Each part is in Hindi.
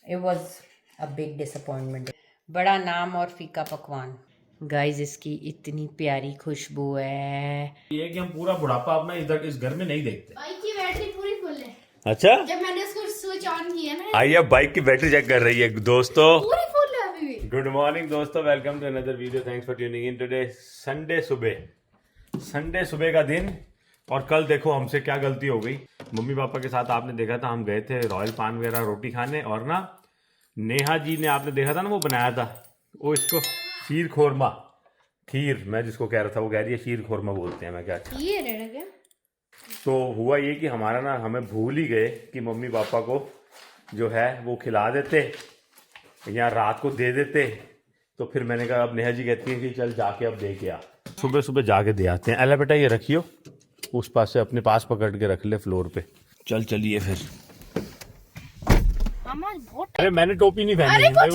It was a big disappointment. बड़ा नाम और फीका पकवान। गाइस इसकी इतनी प्यारी खुशबू है। ये कि हम पूरा बुढ़ापा अपना इधर इस घर में नहीं देखते। बाइक की बैटरी पूरी फुल है। अच्छा, जब मैंने उसको स्विच ऑन किया ना, आइए बाइक की बैटरी चेक कर रही है दोस्तों। पूरी फुल है अभी भी। गुड मॉर्निंग दोस्तों, welcome to another video. Thanks for tuning in today. Sunday सुबह का दिन। और कल देखो हमसे क्या गलती हो गई। मम्मी पापा के साथ आपने देखा था, हम गए थे रॉयल पान वगैरह रोटी खाने, और ना नेहा जी ने आपने देखा था ना वो बनाया था, वो इसको शीर खोरमा, खीर मैं जिसको कह रहा था वो कह रही है शीर खोरमा बोलते हैं। मैं क्या ये रह गया। तो हुआ ये कि हमारा ना हमें भूल ही गए कि मम्मी पापा को जो है वो खिला देते या रात को दे देते। तो फिर मैंने कहा, अब नेहा जी कहती है कि चल जाके अब दे के आ। सुबह सुबह जाके दे आते हैं। अला बेटा ये रखियो, उस पास से अपने पास पकड़ के रख ले फ्लोर पे। चलिए फिर। अरे मैंने टोपी नहीं पहनी है। नहीं,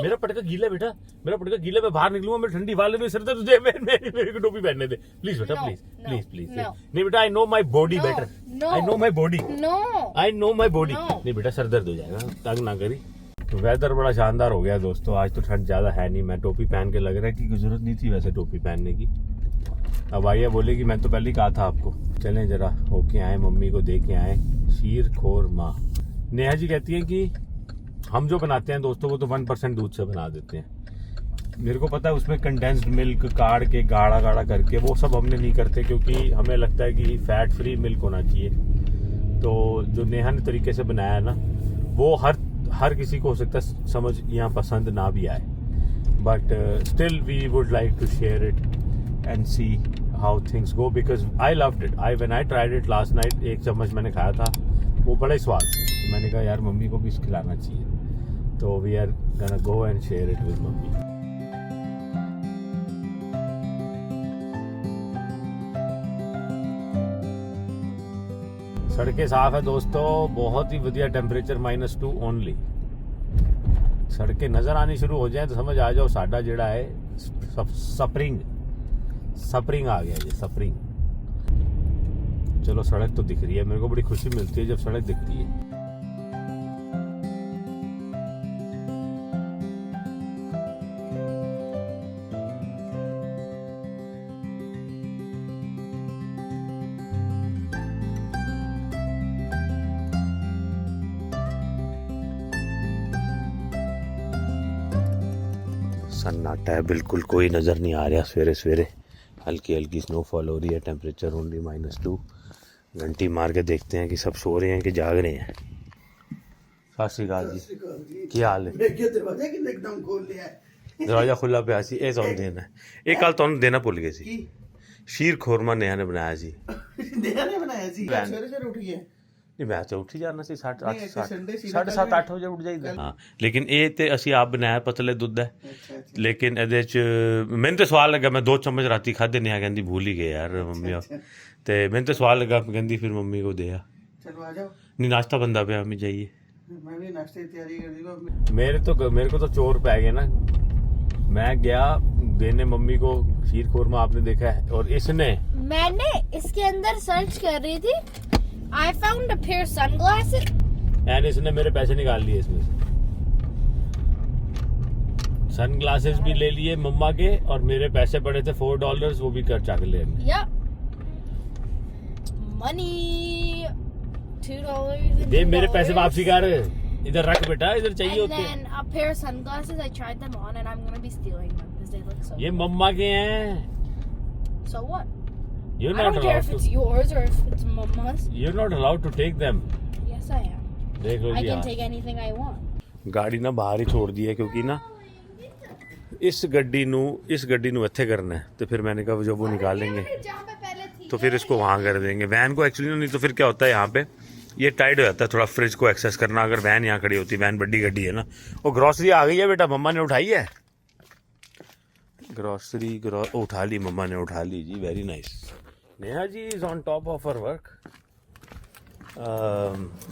मेरा पटका गीला बेटा, मेरा पटका गीला, मैं बाहर निकलूंगा, मैं ठंडी वाले में सर दर्द तुझे मेरे को टोपी पहनने दे प्लीज बेटा, प्लीज। नहीं बेटा, I know my body better, I know my body, I know my body. नहीं बेटा सर दर्द हो जाएगा, तंग ना करी। वेदर बड़ा शानदार हो गया दोस्तों, आज तो ठंड ज्यादा है नहीं। मैं टोपी पहन के लग रहा है कि जरूरत नहीं थी वैसे टोपी पहनने की। अब आइए बोलेगी मैं तो पहले ही कहा था आपको। चलें जरा होके आए, मम्मी को दे के आए शीर खोरमा। नेहा जी कहती है कि हम जो बनाते हैं दोस्तों वो तो 1% दूध से बना देते हैं। मेरे को पता है उसमें कंडेंस्ड मिल्क काढ़ के गाढ़ा गाढ़ा करके, वो सब हमने नहीं करते क्योंकि हमें लगता है कि फैट फ्री मिल्क होना चाहिए। तो जो नेहा ने तरीके से बनाया ना, वो हर किसी को हो सकता है समझ या पसंद ना भी आए, but still we would like to share it and see how things go because I loved it. When I tried it last night, एक चम्मच मैंने खाया था, वो बड़ा ही स्वाद। तो मैंने कहा यार मम्मी को भी खिलाना चाहिए। तो we are gonna go and share it with mummy. सड़कें साफ है दोस्तों, बहुत ही बढ़िया टेम्परेचर -2 ओनली। सड़कें नजर आनी शुरू हो जाए तो समझ आ जाओ साडा जेड़ा है स्प्रिंग आ गया। ये स्प्रिंग। चलो सड़क तो दिख रही है, मेरे को बड़ी खुशी मिलती है जब सड़क दिखती है। सन्नाटा है, बिल्कुल कोई नजर नहीं आ रहा। सवेरे सवेरे हल्की हल्की स्नोफॉल हो रही है, टेम्परेचर ओनली -2। घंटी मार के देखते हैं कि सब सो रहे हैं कि जाग रहे हैं। सत श्री अकाल जी, की हाल है? दरवाजा खुला पे सी ए तुहानू देना है, एक कल तुहानू देना भुल गए सी। शीर खोरमा नेहा ने बनाया सी। नेहा ने बनाया सी। सवेरे उठ गया नहीं मैं तो ਉੱਠ ਜਾਣਾ ਸੀ 7:30-8 ਵਜੇ ਉੱਠ ਜਾਈਦਾ। ਹਾਂ ਲੇਕਿਨ ਇਹ ਤੇ ਅਸੀਂ ਆਪ ਬਣਾਇਆ, ਪਤਲੇ ਦੁੱਧ ਹੈ। ਲੇਕਿਨ ਇਹਦੇ ਚ ਮੈਨੂੰ ਤੇ ਸਵਾਲ ਲੱਗਾ, ਮੈਂ 2 ਚਮਚ ਰਾਤੀ ਖਾਦੇ, ਨਹੀਂ ਕਹਿੰਦੀ ਭੁੱਲ ਹੀ ਗਏ ਯਾਰ ਮੰਮੀ। ਤੇ ਮੈਨੂੰ ਤੇ ਸਵਾਲ ਲੱਗਾ, ਕਹਿੰਦੀ ਫਿਰ ਮੰਮੀ को दे आ। चलो आ जाओ। नहीं नाश्ता बंदा पे हमें जाइए। मैं भी नाश्ते की तैयारी कर दी। मेरे को तो चोर पै गए ना। मैं गया देने मम्मी को शीर खोरमा, आपने देखा है, और इसने मैंने इसके अंदर सर्च कर रही थी, I found a pair of sunglasses. And इसने मेरे पैसे निकाल लिए इसमें से। सनग्लासेस भी ले लिए मम्मा के, और मेरे पैसे पड़े थे $4, वो भी कर चाक ले। Yep. Money. $2. दे मेरे पैसे वापसी कर, इधर रख बेटा, इधर चाहिए And होते। then a pair of sunglasses. I tried them on, and I'm gonna be stealing them because they look so. ये मम्मा के हैं। So what? You're I not don't care allowed if to. it's yours or if it's mama's. You're not allowed to take them. Yes, I am. देख लो I ji. can take anything I want. गाड़ी ना बाहर ही छोड़ दी है क्योंकि ना इस गड्डी ਨੂੰ ਇੱਥੇ करना है। तो फिर मैंने कहा जब वो निकालेंगे तो फिर इसको वहाँ कर देंगे, वैन को एक्चुअली। नहीं तो फिर क्या होता है यहाँ पे ये टाइट हो जाता है थोड़ा फ्रिज को एक्सेस करना, अगर वैन यहाँ खड़ी होती। वैन बड़ी गड्डी है ना। वो ग्रॉसरी आ गई है बेटा, मम्मा ने उठाई है ग्रॉसरी। उठा ली मम्मा ने, उठा ली जी, very nice. Neha ji is on top of her work.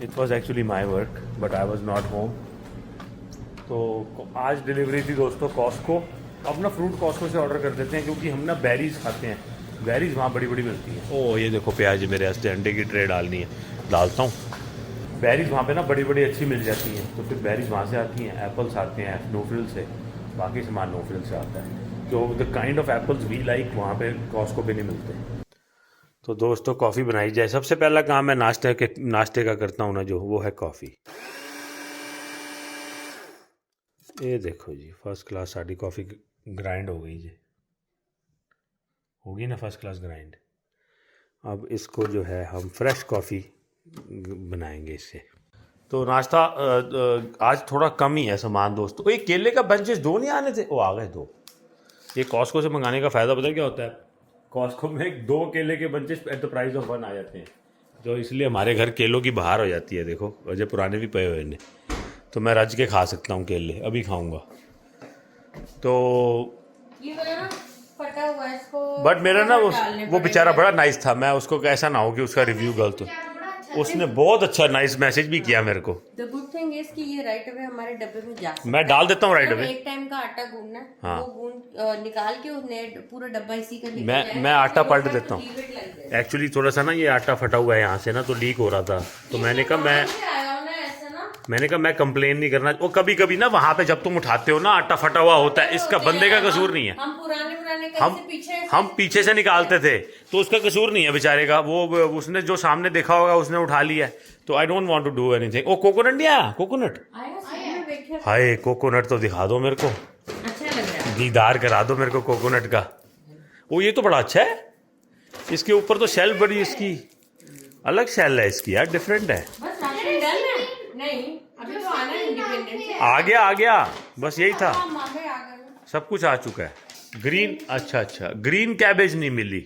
It was actually my work but I was not home. तो आज डिलीवरी थी दोस्तों कॉस्को। अब ना फ्रूट कॉस्को से ऑर्डर कर देते हैं क्योंकि हम ना बेरीज खाते हैं। बेरीज वहाँ बड़ी बड़ी मिलती हैं। ओह ये देखो प्याज मेरे वास्ते, अंडे की ट्रे डालनी है, डालता हूँ। बेरीज वहाँ पे ना बड़ी बड़ी अच्छी मिल जाती हैं, तो फिर बेरीज वहाँ से आती हैं, एप्पल्स आते हैं नोफिल से, बाकी सामान नोफिल से आता है। तो the kind of apples we like वहाँ पे कॉस्को पे नहीं मिलते। तो दोस्तों कॉफ़ी बनाई जाए। सबसे पहला काम मैं नाश्ते का करता हूँ ना, जो वो है कॉफ़ी। ये देखो जी, फर्स्ट क्लास साड़ी कॉफ़ी ग्राइंड हो गई जी, होगी ना फर्स्ट क्लास ग्राइंड। अब इसको जो है हम फ्रेश कॉफ़ी बनाएंगे इससे। तो नाश्ता आज थोड़ा कम ही है सामान दोस्तों। ये केले का बंचेस 2 नहीं आने थे, वो आ गए 2। ये कॉस्को से मंगाने का फ़ायदा पता है क्या होता है, कॉस्को में 2 केले के bunches at the price of 1 आ जाते हैं, तो इसलिए हमारे घर केलों की बहार हो जाती है। देखो वजह पुराने भी पए हुए हैं, तो मैं रज के खा सकता हूँ केले, अभी खाऊंगा। तो ये वाला ना फटा हुआ है, इसको बट मेरा ना वो बेचारा बड़ा नाइस था, मैं उसको ऐसा ना हो कि उसका रिव्यू गलत हो। उसने बहुत अच्छा नाइस मैसेज भी किया मेरे को। द गुड थिंग इज कि ये राइट अवे हमारे डब्बे में जा सकता है। मैं डाल देता हूँ राइट मतलब अवे। एक टाइम का आटा गूंदना है, हाँ। वो गूंद निकाल के उसने पूरा डब्बा इसी का निकल जाएगा। मैं आटा तो पलट वो देता हूँ। leave it like this। Actually थोड़ा सा ना ये आटा फटा हुआ है यहाँ से ना, तो लीक हो रहा था, तो मैंने कहा मैं कंप्लेन नहीं करना। वो कभी कभी ना वहाँ पे जब तुम उठाते हो ना आटा फटा हुआ होता है, इसका बंदे का कसूर नहीं है। हम पुराने हम पीछे से निकालते थे, तो उसका कसूर नहीं है बेचारे का। वो उसने जो सामने देखा होगा उसने उठा लिया है। तो I don't want to do anything. ओ कोकोनट नहीं आया, कोकोनट हाय, कोकोनट तो दिखा दो मेरे को, अच्छा लग रहा है। दीदार करा दो मेरे को कोकोनट का। ओ ये तो बड़ा अच्छा है, इसके ऊपर तो शेल बड़ी इसकी अलग शेल है इसकी यार, डिफरेंट है। बस आपने डन है? नहीं, अभी तो आना है इंडिपेंडेंस। आ गया बस यही था, मामे आ गए। सब कुछ आ चुका है। ग्रीन अच्छा ग्रीन कैबेज नहीं मिली,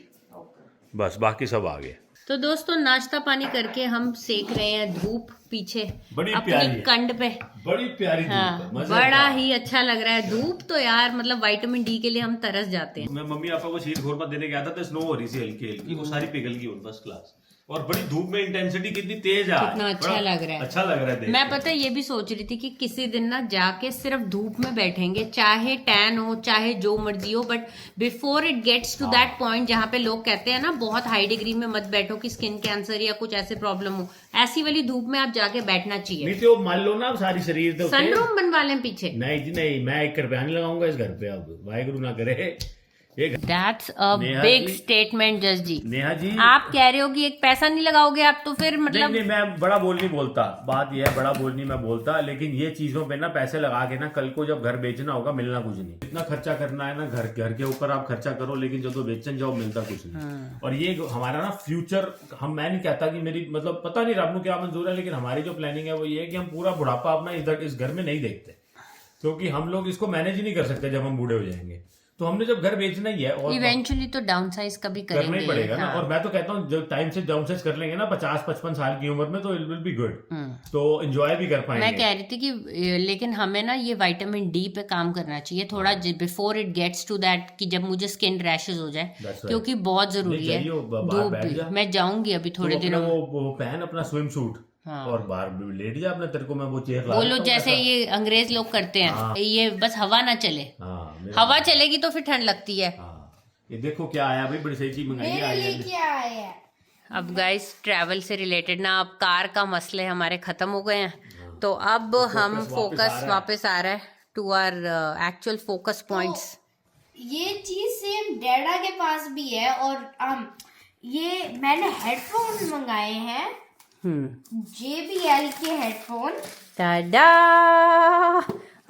बस बाकी सब आ गया। तो दोस्तों नाश्ता पानी करके हम सेक रहे हैं धूप पीछे बड़ी प्यारी अपनी है। कंड पे। बड़ी प्यारी हाँ, धूप है, बड़ा ही अच्छा लग रहा है। धूप तो यार मतलब विटामिन डी के लिए हम तरस जाते हैं। मैं मम्मी पापा को शीर घोरमा देने गया था, तो स्नो हो रही थी हल्की हल्की, वो सारी पिघल गई फर्स्ट क्लास। और बड़ी धूप में इंटेंसिटी कितनी तेज है, कितना अच्छा लग रहा है। अच्छा लग रहा है देख मैं के। पता है ये भी सोच रही थी कि किसी दिन ना जाके सिर्फ धूप में बैठेंगे, चाहे टैन हो चाहे जो मर्जी हो, but before it gets to that point जहाँ पे लोग कहते हैं ना बहुत हाई डिग्री में मत बैठो कि स्किन कैंसर या कुछ ऐसे प्रॉब्लम हो, ऐसी वाली धूप में आप जाके बैठना चाहिए। नहीं तो मान लो ना सारी शरीर दे सनरूम बनवा लें पीछे। नहीं जी नहीं, मैं 1 रुपया नहीं लगाऊंगा इस घर पे, अब वाहेगुरु ना करे। दैट्स अ नेहा बिग जी- स्टेटमेंट जज जी। नेहा जी आप कह रहे हो कि एक पैसा नहीं लगाओगे आप, तो फिर मतलब नहीं मैं बड़ा बोल नहीं बोलता, बात यह है बड़ा बोल नहीं मैं बोलता, लेकिन ये चीजों पे ना पैसे लगा के ना कल को जब घर बेचना होगा मिलना कुछ नहीं। इतना खर्चा करना है ना घर के ऊपर आप खर्चा करो, लेकिन जब तो बेचन जाओ मिलता कुछ नहीं। और ये हमारा ना फ्यूचर, मैं नहीं कहता कि मेरी मतलब पता नहीं रब को क्या मंजूर है, लेकिन हमारी जो प्लानिंग है वो ये है कि हम पूरा बुढ़ापा अपना इधर इस घर में नहीं देखते, क्योंकि हम लोग इसको मैनेज ही नहीं कर सकते जब हम बूढ़े हो जाएंगे। तो हमने जब घर बेचना ही है और इवेंचुअली तो डाउन साइज कभी करना करेंगे। ही पड़ेगा ना। हाँ। और मैं तो कहता हूँ जब टाइम से डाउन साइज कर लेंगे ना 50-55 साल की उम्र में, तो इट विल बी गुड, तो एंजॉय भी कर पाएंगे। मैं कह रही थी कि लेकिन हमें ना ये विटामिन डी पे काम करना चाहिए थोड़ा before it gets to that कि जब मुझे स्किन रैशेज हो जाए, That's right. क्योंकि बहुत जरूरी है जाइयो, बाहर धूप बैठ भी। जा। मैं जाऊंगी अभी थोड़े तो दिनों अपना में। वो पहन अपना स्विम सूट हाँ। और बाहर लेट जा अपने, तेरे को मैं वो चेयर ला वो देता लोग हूँ जैसे ऐसा। ये अंग्रेज लोग करते हैं, हाँ। ये बस हवा ना चले। हाँ, हवा चलेगी तो फिर ठंड लगती है। हाँ, ये देखो क्या आया भाई, बड़ी सही चीज मंगाई है। क्या है? अब गाइस ट्रैवल से रिलेटेड ना अब कार का मसले हमारे खत्म हो गए हैं, तो अब हम फोकस वापस आ रहा है to our actual focus points. ये चीज सेम डैडा के पास भी है, और ये मैंने हेडफोन मंगाए हैं, JBL के हेडफोन। टाडा!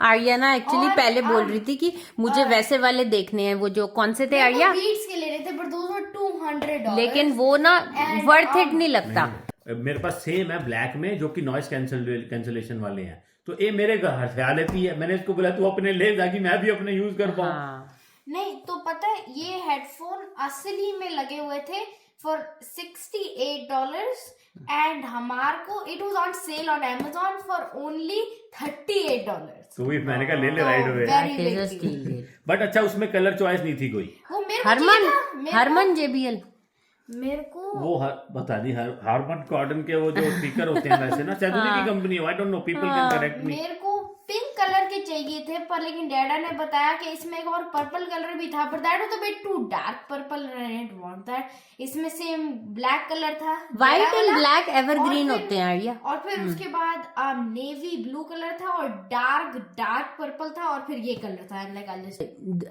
आर्या ना एक्चुअली पहले बोल रही थी कि मुझे वैसे वाले देखने हैं, वो जो कौन से थे आर्या, बीट्स के ले रहे थे, बट दोज वर $200। लेकिन वो ना वर्थ इट नहीं लगता। मेरे पास सेम है ब्लैक में, जो कि नॉइस कैंसलेशन वाले हैं, तो ये मेरे ख्याल आती है। मैंने इसको बोला तू अपने ले ताकि मैं भी अपने यूज कर पाऊँ। हाँ। नहीं तो पता है ये हेडफोन असली में लगे हुए थे फॉर $68, एंड हमार को it was on sale on Amazon for only $38। तो वही मैंने कहा ले राइड हुए, That is a steal deal। But अच्छा उसमें कलर चॉइस नहीं थी कोई। वो मेरे को चाहिए था, हरमन JBL मेरे को वो बता दी हार्मन कॉर्डन के वो जो स्पीकर होते हैं वैसे ना, शायद उन्हीं की कंपनी हो, I don't know, people can correct मी। मेरे को पिंक कलर कलर के चाहिए थे, पर लेकिन डैडा ने बताया कि इसमें एक और पर्पल कलर भी था, पर that was a bit too dark purple, I didn't want that. इसमें सेम ब्लैक कलर था, व्हाइट बड़ा एंड वाला, ब्लैक एवरग्रीन और फिर- होते हैं आर्या। और फिर उसके बाद नेवी ब्लू कलर था और डार्क पर्पल था, और फिर ये कलर था। Like I just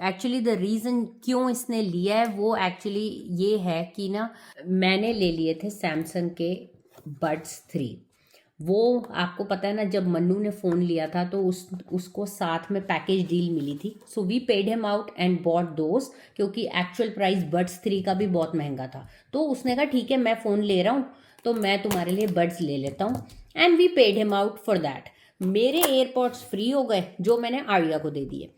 actually the reason क्यों इसने लिया है वो एक्चुअली ये है कि ना मैंने ले लिए थे सैमसंग के बड्स 3। वो आपको पता है ना, जब मन्नू ने फ़ोन लिया था तो उसको साथ में पैकेज डील मिली थी। So we paid him out and bought those, क्योंकि एक्चुअल प्राइस बड्स 3 का भी बहुत महंगा था। तो उसने कहा ठीक है मैं फ़ोन ले रहा हूँ तो मैं तुम्हारे लिए बड्स ले लेता हूँ, and we paid him out for that. मेरे एयरपॉड्स फ्री हो गए जो मैंने आर्या को दे दिए।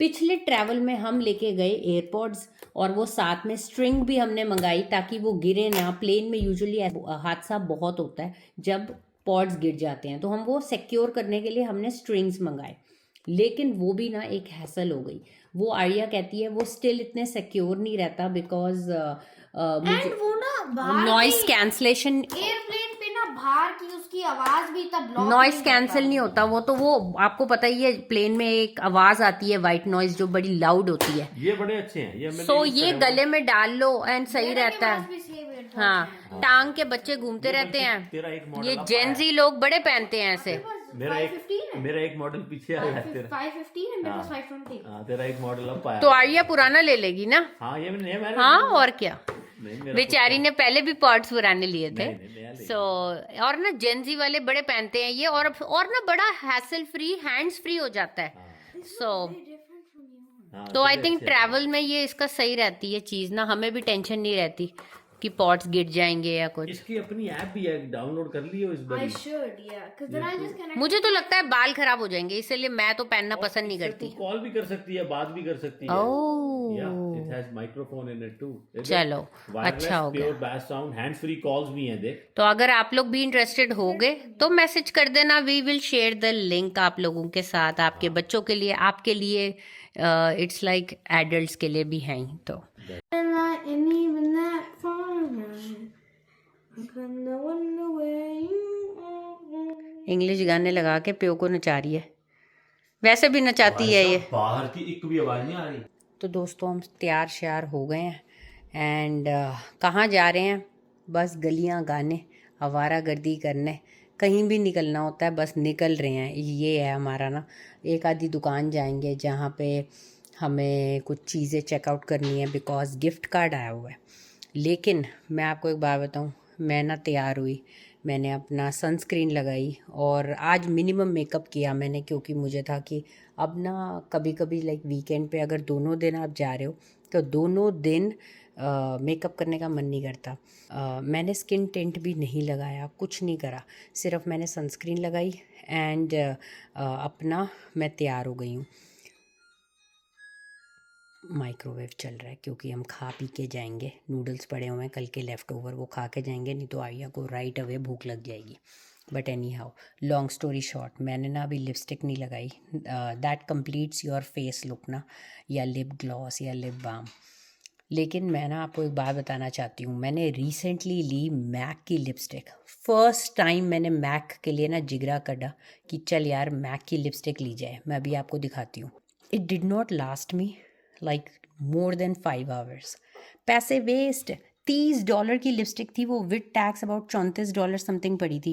पिछले ट्रैवल में हम लेके गए एयरपॉड्स, और वो साथ में स्ट्रिंग भी हमने मंगाई ताकि वो गिरे ना। प्लेन में यूजुअली हादसा बहुत होता है जब पॉड्स गिर जाते हैं, तो हम वो सिक्योर करने के लिए हमने स्ट्रिंग्स मंगाए, लेकिन वो भी ना एक हैसल हो गई। वो आर्या कहती है वो स्टिल इतने सिक्योर नहीं रहता बिकॉज एंड वो ना बाहर नॉइस कैंसलेशन, एयरप्लेन पे ना बाहर की उसकी आवाज भी तब ब्लॉक नॉइस कैंसिल नहीं होता वो। तो वो आपको पता ही है, प्लेन में एक आवाज आती है वाइट नॉइस जो बड़ी लाउड होती है। ये बड़े अच्छे हैं, ये मैंने सो use ये करे हुए गले में डाल लो एंड सही रहता है। भी सेम हेडफोन हाँ, टांग के बच्चे घूमते रहते तेरा एक हैं। मॉडल ये अब जेंजी लोग बड़े पहनते हैं ऐसे। मेरा एक मॉडल पीछे आया है तेरा। 515 है, मेरे पास 520। हाँ तेरा एक मॉडल अब आया। तो आर्या पुराना ले लेगी ना। हाँ ये मैंने हाँ और क्या, नहीं मेरा बेचारी ने पहले भी पॉड्स पुराने लिए थे। नहीं, नया ले। सो और ना जेंजी वाले बड़े पहनते हैं ये, और ना बड़ा हैसल फ्री, हैंड्स फ्री हो जाता है। सो हाँ, तो आई तेरे थिंक अच्छे ट्रैवल में ये इसका सही रहती है चीज ना, हमें भी टेंशन नहीं रहती कि पॉट्स गिर जाएंगे या हैं। कुछ। इसकी अपनी ऐप भी है, डाउनलोड कर लियो इस I bar. should, yeah, because then I'll just connect. मुझे तो लगता है बाल खराब हो जाएंगे, इसलिए मैं तो पहनना पसंद नहीं करती। कॉल भी कर सकती है, बात भी कर सकती है। Oh it has microphone in it too. चलो अच्छा हो गया। Pure bass sound, hands free calls भी हैं देख। तो अगर आप लोग भी इंटरेस्टेड हो गए तो मैसेज कर देना, we will share the link आप लोगों के साथ, आपके बच्चों के लिए, आपके लिए। इट्स लाइक एडल्ट्स के लिए भी हैं ही। तो And even that far away, I kinda wonder where you are. English गाने लगा के प्यो को नचा रही है, वैसे भी नचाती है ये। बाहर की एक भी आवाज नहीं आ रही। तो दोस्तों हम तैयार श्यार हो गए हैं एंड कहाँ जा रहे हैं? बस गलियाँ गाने, आवारागर्दी करने, कहीं भी निकलना होता है बस निकल रहे हैं। ये है हमारा ना, एक आधी दुकान जाएंगे जहाँ पे हमें कुछ चीज़ें चेकआउट करनी है बिकॉज गिफ्ट कार्ड आया हुआ है। लेकिन मैं आपको एक बात बताऊँ, मैं ना तैयार हुई, मैंने अपना सनस्क्रीन लगाई और आज मिनिमम मेकअप किया मैंने, क्योंकि मुझे था कि अब ना कभी कभी लाइक वीकेंड पे अगर दोनों दिन आप जा रहे हो तो दोनों दिन मेकअप करने का मन नहीं करता। मैंने स्किन टिंट भी नहीं लगाया, कुछ नहीं करा, सिर्फ मैंने सनस्क्रीन लगाई एंड अपना मैं तैयार हो गई हूँ। माइक्रोवेव चल रहा है क्योंकि हम खा पी के जाएंगे, नूडल्स पड़े हुए हैं कल के लेफ़्ट ओवर, वो खा के जाएंगे, नहीं तो आर्या को राइट अवे भूख लग जाएगी। But any how, long story short, मैंने ना अभी लिपस्टिक नहीं लगाई, that completes your face look ना, या लिप ग्लॉस या लिप बाम। लेकिन मैं ना आपको एक बात बताना चाहती हूँ, मैंने रिसेंटली ली मैक की लिपस्टिक। फर्स्ट टाइम मैंने मैक के लिए ना जिगरा कड़ा कि चल यार मैक की लिपस्टिक ली जाए। मैं अभी आपको दिखाती हूँ। It did not last me like more than 5 hours। पैसे वेस्ट। $30 की लिपस्टिक थी वो, विद टैक्स अबाउट $34 समथिंग पड़ी थी।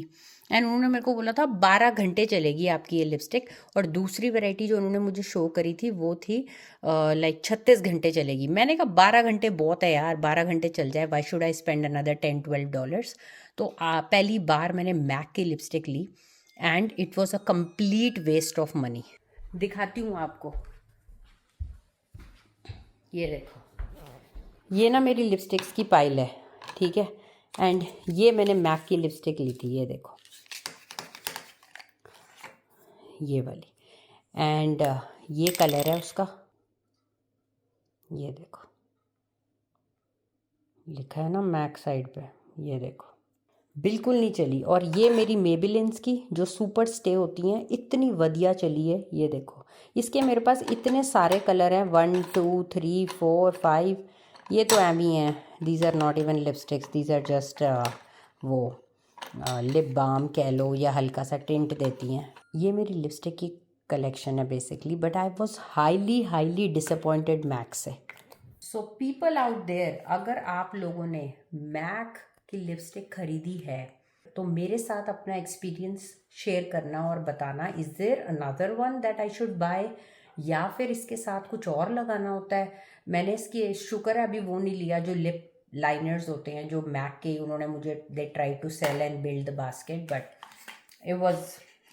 एंड उन्होंने मेरे को बोला था 12 घंटे चलेगी आपकी ये लिपस्टिक, और दूसरी वैरायटी जो उन्होंने मुझे शो करी थी वो थी लाइक 36 घंटे चलेगी। मैंने कहा 12 घंटे बहुत है यार, 12 घंटे चल जाए, why should I spend another $10-12। तो पहली बार मैंने मैक की लिपस्टिक ली and it was a complete waste of money. दिखाती हूँ आपको, ये देखो, ये ना मेरी लिपस्टिक्स की पाइल है, ठीक है। एंड ये मैंने मैक की लिपस्टिक ली थी, ये देखो, ये वाली। एंड ये कलर है उसका, ये देखो लिखा है ना मैक साइड पे, ये देखो, बिल्कुल नहीं चली। और ये मेरी मेबेलिन्स की जो सुपर स्टे होती हैं, इतनी वधिया चली है। ये देखो, इसके मेरे पास इतने सारे कलर हैं, 1 2 3 4 5। ये तो एम ही हैं, these are not even lipsticks, these are just वो लिप बाम कह लो या हल्का सा टिंट देती हैं। ये मेरी लिपस्टिक की कलेक्शन है basically, but I was highly disappointed MAC से. सो पीपल आउट देयर, अगर आप लोगों ने मैक की लिपस्टिक खरीदी है तो मेरे साथ अपना एक्सपीरियंस शेयर करना और बताना, is there another one that I should buy, या फिर इसके साथ कुछ और लगाना होता है. मैंने इसकी शुक्र है अभी वो नहीं लिया जो लिप लाइनर्स होते हैं जो मैक के, उन्होंने मुझे they try to sell and build the basket, but it was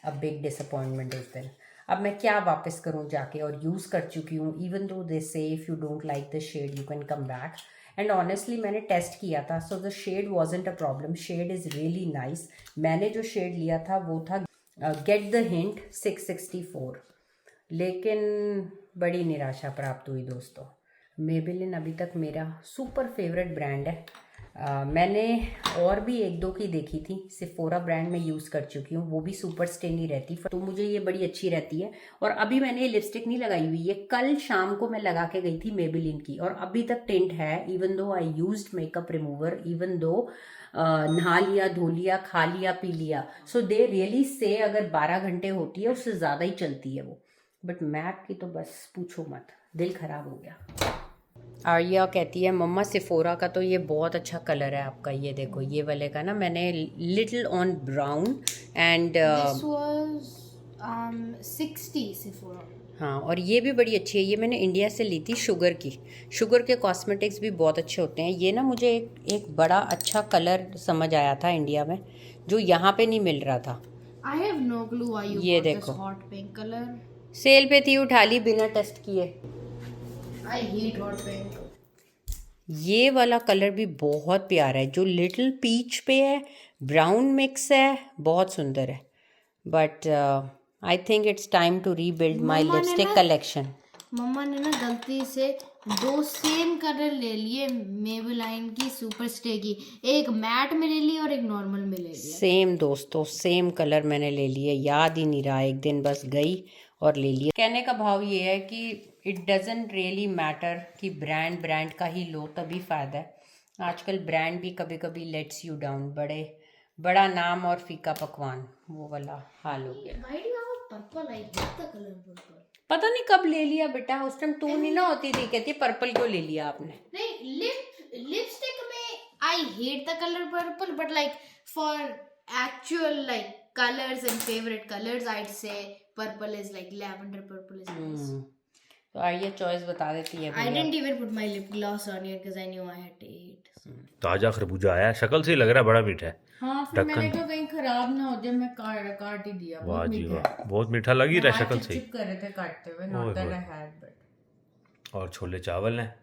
a big disappointment उस दिन. अब मैं क्या वापस करूं जाके, और यूज़ कर चुकी हूँ. Even though they say if you don't like the shade you can come back, and honestly मैंने टेस्ट किया था, so the shade wasn't a problem. Shade is really nice. मैंने जो शेड लिया था वो था गेट द हिंट 664, लेकिन बड़ी निराशा प्राप्त हुई दोस्तों. मेबेलिन अभी तक मेरा सुपर फेवरेट ब्रांड है. मैंने और भी एक दो की देखी थी. सिफोरा ब्रांड में यूज़ कर चुकी हूँ, वो भी सुपर स्टे नहीं रहती, तो मुझे ये बड़ी अच्छी रहती है. और अभी मैंने ये लिपस्टिक नहीं लगाई हुई, ये कल शाम को मैं लगा के गई थी मेबेलिन की, और अभी तक टिंट है. Even though I used makeup remover, even though नहा लिया, धो लिया, खा लिया, पी लिया. सो दे रियली से अगर 12 घंटे होती है उससे ज़्यादा ही चलती है वो. बट मैक की तो बस पूछो मत, दिल खराब हो गया. आर्या कहती है मम्मा सिफोरा का तो ये बहुत अच्छा कलर है आपका, ये देखो ये वाले का ना, मैंने little on brown and This was 60 Sephora. हाँ, और ये भी बड़ी अच्छी है. ये मैंने इंडिया से ली थी शुगर की. शुगर के कॉस्मेटिक्स भी बहुत अच्छे होते हैं. ये ना मुझे एक बड़ा अच्छा कलर समझ आया था इंडिया में जो यहाँ पे नहीं मिल रहा था. I have no clue why you ये bought this देखो. hot pink color. सेल पे थी, उठा ली बिना टेस्ट किए. I hate hot pink. ये वाला कलर भी बहुत प्यारा है, जो लिटिल पीच पे है, ब्राउन मिक्स है, बहुत सुंदर है. But I think it's time to rebuild my मम्मा ने लिपस्टिक ना- कलेक्शन. मम्मा ने ना गलती से 2 सेम कलर ले लिए मेबेलाइन की सुपर स्टे की. एक मैट में ले ली और एक नॉर्मल में ले लिया. सेम दोस्तों, सेम कलर मैंने ले लिए, याद ही नहीं रहा, एक दिन बस गई और ले लिया. कहने का भाव ये है कि इट डजेंट रियली मैटर कि ब्रांड का ही लो तभी फ़ायदा है. आजकल ब्रांड भी कभी कभी लेट्स यू डाउन. बड़ा नाम और फीका पकवान, वो वाला हाल हो गया. Why do you have a purple? I hate the color purple. पता नहीं कब ले लिया बेटा, उस टाइम तू नहीं ना होती थी, कहती पर्पल क्यों ले लिया आपने. नहीं, लिपस्टिक में I hate the color purple, but like for actual like colors and favorite colors, I'd say purple is like lavender purple is nice. तो आइए चॉइस बता देती है I भैया. didn't even put my lip gloss on here because I knew I had to eat. ताजा खरबूजा आया, शक्ल से ही लग रहा है बड़ा मीठा है. हाँ, फिर ढक्कन- मैंने कहा कहीं खराब ना हो जाए, मैं काट ही दिया. वाह बहुत जी मीठा वाह, है. बहुत मीठा लग ही रहा है शक्ल से ही. चिप कर रहे थे काटते हुए, ओए नॉट दैट होए. आई हैड, बट और छोले चावल हैं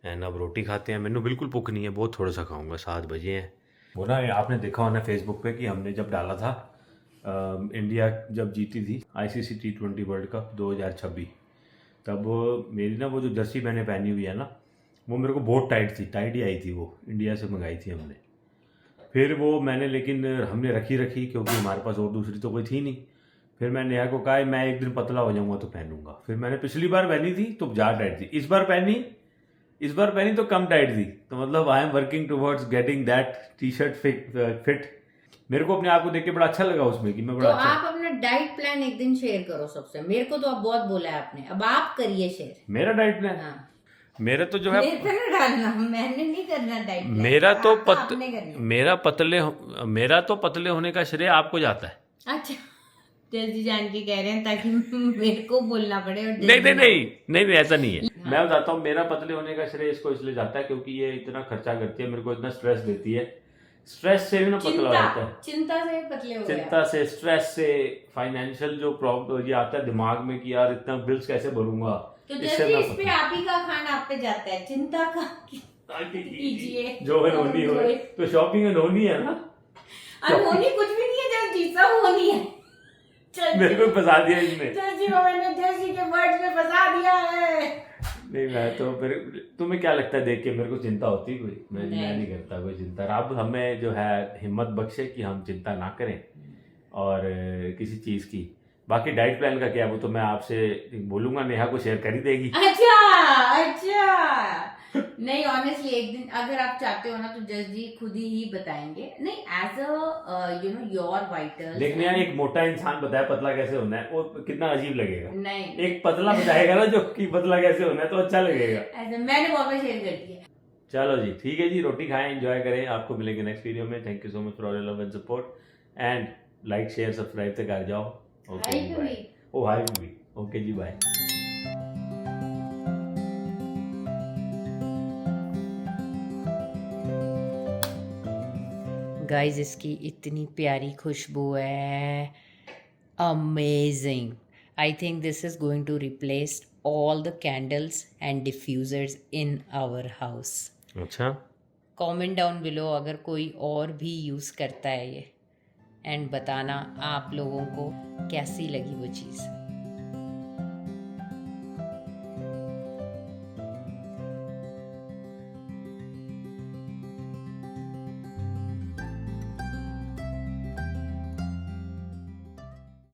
एंड अब रोटी खाते हैं. मैंने बिल्कुल भूख नहीं है, बहुत थोड़ा सा खाऊंगा. 7 बजे हैं. वो ना आपने देखा होना फेसबुक पे कि हमने जब डाला था इंडिया जब जीती थी ICC T20 वर्ल्ड कप 2026, तब मेरी ना वो जो जर्सी मैंने पहनी हुई है ना, वो मेरे को बहुत टाइट ही आई थी. वो इंडिया से मंगाई थी हमने. फिर वो मैंने लेकिन हमने रखी क्योंकि हमारे पास और दूसरी तो कोई थी नहीं. फिर मैं नेहा को कहा मैं एक दिन पतला हो जाऊंगा तो पहनूंगा. फिर मैंने पिछली बार पहनी थी तो ज़्यादा टाइट थी, इस बार पहनी तो कम टाइट थी. तो मतलब I am working towards getting that T shirt fit. मेरे को अपने आप को देख के बड़ा अच्छा लगा उसमें कि मैं तो बड़ा अच्छा. आप अपना डाइट प्लान एक दिन शेयर करो सबसे. मेरे को तो अब बहुत बोला है आपने, अब आप करिए शेयर. मेरा डाइट प्लान, हाँ, मेरा तो जो है मेरे पे ना डालना, मैंने नहीं करना डाइट प्लान. मेरा तो आपने करना. मेरा तो पतले होने का श्रेय आपको जाता है. अच्छा, जल्दी जान के कह रहे हैं ताकि मेरे को बोलना पड़े. और नहीं ऐसा नहीं है. मैं बताता हूँ, मेरा पतले होने का श्रेय इसको इसलिए जाता है क्योंकि ये इतना खर्चा करती है, मेरे को इतना स्ट्रेस देती है. स्ट्रेस से भी ना पतला हो जाता है. चिंता से पतले हो गए. चिंता से, स्ट्रेस से, फाइनेंशियल जो प्रॉब्लम ये आता है दिमाग में कि यार इतना बिल्स कैसे भरूंगा, तो इससे जल्दी मैं इस पे आप ही का खाना आप पे जाता है. चिंता का कीजिए. जो होनी हो तो शॉपिंग होनी है ना. होनी कुछ भी नहीं है, जब जीसा होनी है. मेरे को फंसा दिया इसमें. जर्सी को मैंने जर्सी के वर्ड्स में फंसा दिया है. नहीं मैं तो फिर तुम्हें क्या लगता है देख के मेरे को चिंता होती कोई? मैं नहीं करता कोई चिंता. रब हमें जो है हिम्मत बख्शे कि हम चिंता ना करें और किसी चीज़ की. बाकी डाइट प्लान का क्या, वो तो मैं आपसे बोलूंगा, नेहा को शेयर कर ही देगी. अच्छा नहीं ऑनेस्टली एक दिन अगर आप चाहते हो ना तो जज जी खुद ही बताएंगे। नहीं as a you know your vital देखने यार एक मोटा इंसान बताया पतला कैसे होना है, वो कितना अजीब लगेगा। नहीं एक पतला बताएगा ना जो कि पतला कैसे होना है तो अच्छा लगेगा। ऐसे मैंने बहुत बार शेयर कर दिया। चलो जी ठीक है जी, रोटी खाएं, एंजॉय करें। आपको मिलेंगे नेक्स्ट वीडियो में। Thank you so much for all love and support and like share subscribe तक आ जाओ। Okay hi bye. ओ हाय भी। ओके जी बाय। गाइस इसकी इतनी प्यारी खुशबू है, amazing. I think this is going to replace all the candles and diffusers in our house. अच्छा कमेंट डाउन बिलो अगर कोई और भी यूज़ करता है ये, एंड बताना आप लोगों को कैसी लगी वो चीज़।